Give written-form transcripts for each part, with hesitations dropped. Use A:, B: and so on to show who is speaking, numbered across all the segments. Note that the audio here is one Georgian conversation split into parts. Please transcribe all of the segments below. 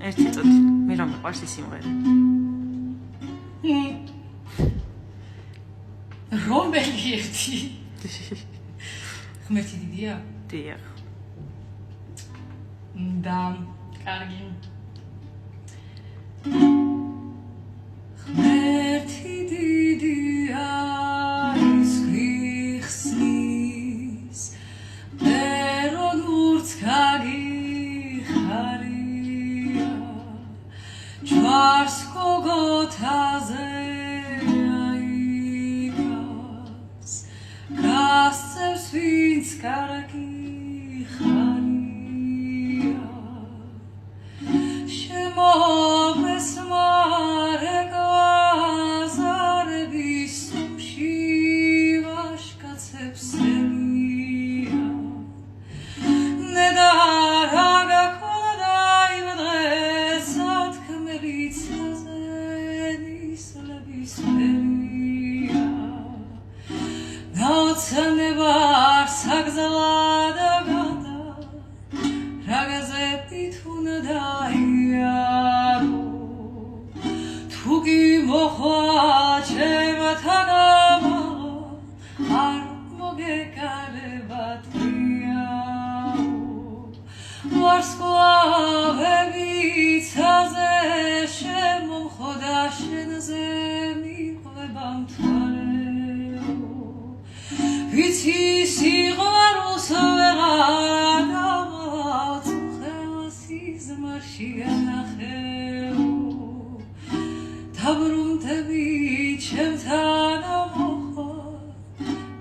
A: ერთი წუთი მე რომ მიყვარს ის სიმღერა
B: რომელი ერთი ღმერთი დიდია
A: დიახ
B: და კარგი ღმერთი დიდია ის გიხსნის ბერონ ურც გაგიხარია ჯვარს გოგოთაზე აიგავს გასცევს ვინც კარგი ხარია შემოვლეს მარეგვაზარების სუმში ვაშკაცებს ელია ნედარა გაქონდა იმ დღეს სათქმელიցაზე ნისლების ფერია ნაცნება საგზალა რაგაზებით უნდა იარო თუ კი მოხვა ჩემთანამა არ მოგეკარებათ ვარსკვლავები ცაზე შემომხოდა შენზე მიყვება მთვარეო ვიცი სიყვარულს ვეღარ შიგანახეო დაბრუნდები ჩემთან მოხვა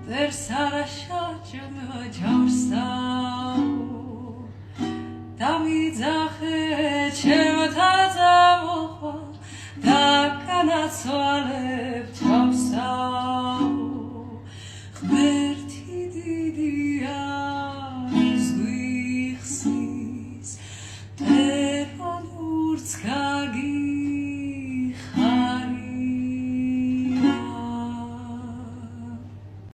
B: ვერს არაშაჭმევა ჯავსაო დამიძახე ჩემთან მოხვა და განაცვალებ